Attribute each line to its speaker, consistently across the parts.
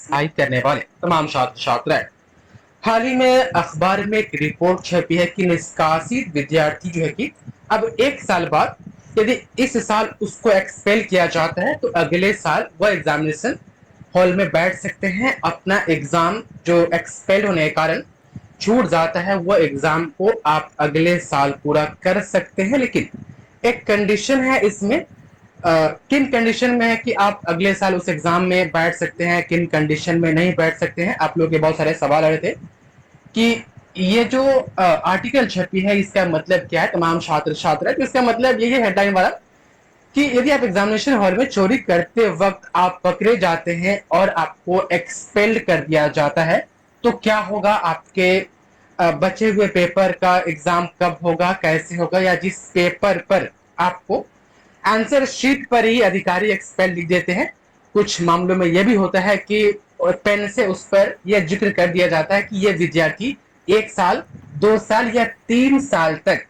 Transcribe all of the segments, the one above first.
Speaker 1: पढ़ाई करने वाले तमाम छात्र छात्राएं। हाल ही में अखबार में एक रिपोर्ट छपी है कि निष्कासित विद्यार्थी जो है कि अब 1 साल बाद यदि इस साल उसको एक्सपेल किया जाता है तो अगले साल वह एग्जामिनेशन हॉल में बैठ सकते हैं। अपना एग्जाम जो एक्सपेल होने के कारण छूट जाता है वह एग्जाम को आप अगले साल पूरा कर सकते हैं, लेकिन एक कंडीशन है इसमें। किन कंडीशन में है कि आप अगले साल उस एग्जाम में बैठ सकते हैं, किन कंडीशन में नहीं बैठ सकते हैं। आप लोग के बहुत सारे सवाल आ रहे थे कि ये जो आर्टिकल छपी है इसका मतलब क्या है तमाम छात्र छात्रा। तो इसका मतलब यही है हेडलाइन वाला कि यदि आप एग्जामिनेशन हॉल में चोरी करते वक्त आप पकड़े जाते हैं और आपको एक्सपेल्ड कर दिया जाता है तो क्या होगा, आपके बचे हुए पेपर का एग्जाम कब होगा, कैसे होगा, या जिस पेपर पर आपको आंसर शीट पर ही अधिकारी एक्सपेल लिख देते हैं। कुछ मामलों में यह भी होता है कि पेन से उस पर यह जिक्र कर दिया जाता है कि यह विद्यार्थी 1 साल 2 साल या 3 साल तक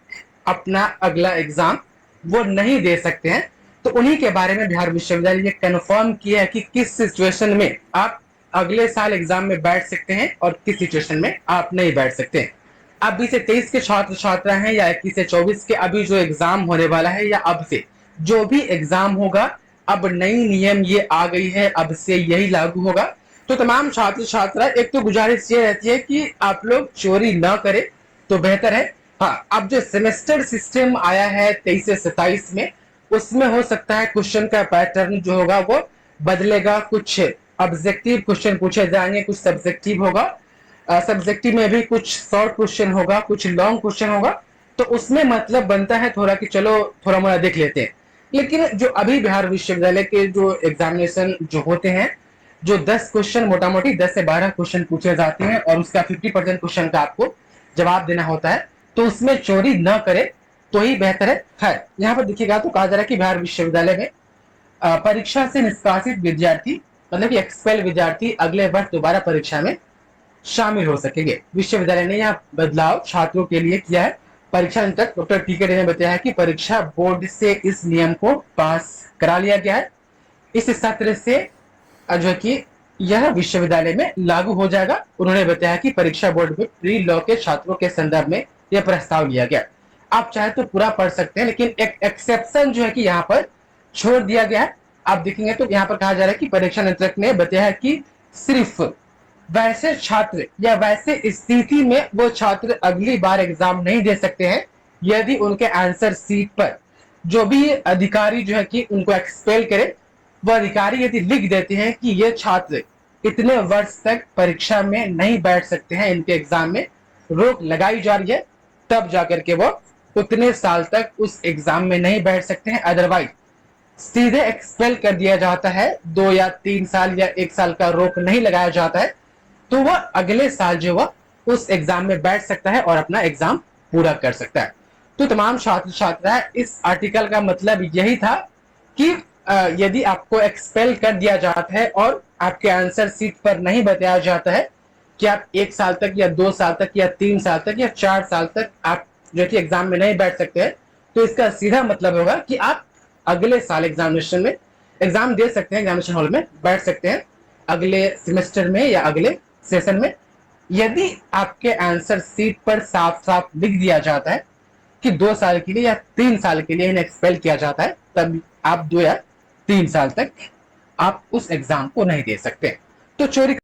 Speaker 1: अपना अगला एग्जाम वो नहीं दे सकते हैं। तो उन्हीं के बारे में बिहार विश्वविद्यालय ने कंफर्म किया है कि किस सिचुएशन में आप अगले साल एग्जाम में बैठ सकते हैं और किस सिचुएशन में आप नहीं बैठ सकते हैं। अब 20 से 23 के छात्र छात्रा हैं या 21 से 24 के, अभी जो एग्जाम होने वाला है या अब से जो भी एग्जाम होगा, अब नई नियम ये आ गई है, अब से यही लागू होगा। तो तमाम छात्र छात्रा एक तो गुजारिश ये रहती है कि आप लोग चोरी ना करें तो बेहतर है। हाँ, अब जो सेमेस्टर सिस्टम आया है 23 से 27 में, उसमें हो सकता है क्वेश्चन का पैटर्न जो होगा वो बदलेगा। कुछ ऑब्जेक्टिव क्वेश्चन पूछे जाएंगे, कुछ सब्जेक्टिव होगा। सब्जेक्टिव में भी कुछ शॉर्ट क्वेश्चन होगा, कुछ लॉन्ग क्वेश्चन होगा। तो उसमें मतलब बनता है थोड़ा कि चलो थोड़ा मोड़ा देख लेते हैं। लेकिन जो अभी बिहार विश्वविद्यालय के जो एग्जामिनेशन जो होते हैं, जो 10 क्वेश्चन मोटा मोटी 10 से 12 क्वेश्चन पूछे जाते हैं और उसका 50% क्वेश्चन का आपको जवाब देना होता है, तो उसमें चोरी न करे तो ही बेहतर है। यहाँ पर देखिएगा तो कहा जा रहा है कि बिहार विश्वविद्यालय में परीक्षा से निष्कासित विद्यार्थी मतलब कि एक्सपेल विद्यार्थी अगले वर्ष दोबारा परीक्षा में शामिल हो सकेंगे। विश्वविद्यालय ने यह बदलाव छात्रों के लिए किया है। परीक्षा नियंत्रक डॉक्टर टीके ने बताया कि परीक्षा बोर्ड से इस नियम को पास करा लिया गया है। इस सत्र से जो कि यह विश्वविद्यालय में लागू हो जाएगा। उन्होंने बताया कि परीक्षा बोर्ड में प्री लॉ के छात्रों के संदर्भ में यह प्रस्ताव लिया गया। आप चाहे तो पूरा पढ़ सकते हैं, लेकिन एक एक्सेप्शन जो है कि यहाँ पर छोड़ दिया गया है। आप देखेंगे तो यहाँ पर कहा जा रहा है कि परीक्षा नियंत्रक ने बताया कि सिर्फ वैसे छात्र या वैसे स्थिति में वो छात्र अगली बार एग्जाम नहीं दे सकते हैं यदि उनके आंसर सीट पर जो भी अधिकारी जो है कि उनको एक्सपेल करे, वह अधिकारी यदि लिख देते हैं कि ये छात्र इतने वर्ष तक परीक्षा में नहीं बैठ सकते हैं, इनके एग्जाम में रोक लगाई जा रही है, तब जाकर के वो उतने साल तक उस एग्जाम में नहीं बैठ सकते हैं। अदरवाइज सीधे एक्सपेल कर दिया जाता है, 2 या 3 साल या 1 साल का रोक नहीं लगाया जाता है, तो वह अगले साल जो वह उस एग्जाम में बैठ सकता है और अपना एग्जाम पूरा कर सकता है। तो तमाम छात्र छात्राएं, इस आर्टिकल का मतलब यही था कि यदि आपको एक्सपेल कर दिया जाता है और आपके आंसर सीट पर नहीं बताया जाता है कि आप 1 साल तक या 2 साल तक या 3 साल तक या 4 साल तक आप जो कि एग्जाम में नहीं बैठ सकते हैं, तो इसका सीधा मतलब होगा कि आप अगले साल एग्जामिनेशन में एग्जाम दे सकते हैं, एग्जामिनेशन हॉल में बैठ सकते हैं अगले सेमेस्टर में या अगले सेशन में, यदि आपके आंसर सीट पर साफ साफ लिख दिया जाता है कि 2 साल के लिए या 3 साल के लिए इन्हें एक्सपेल किया जाता है, तब आप 2 या 3 साल तक आप उस एग्जाम को नहीं दे सकते। तो चोरी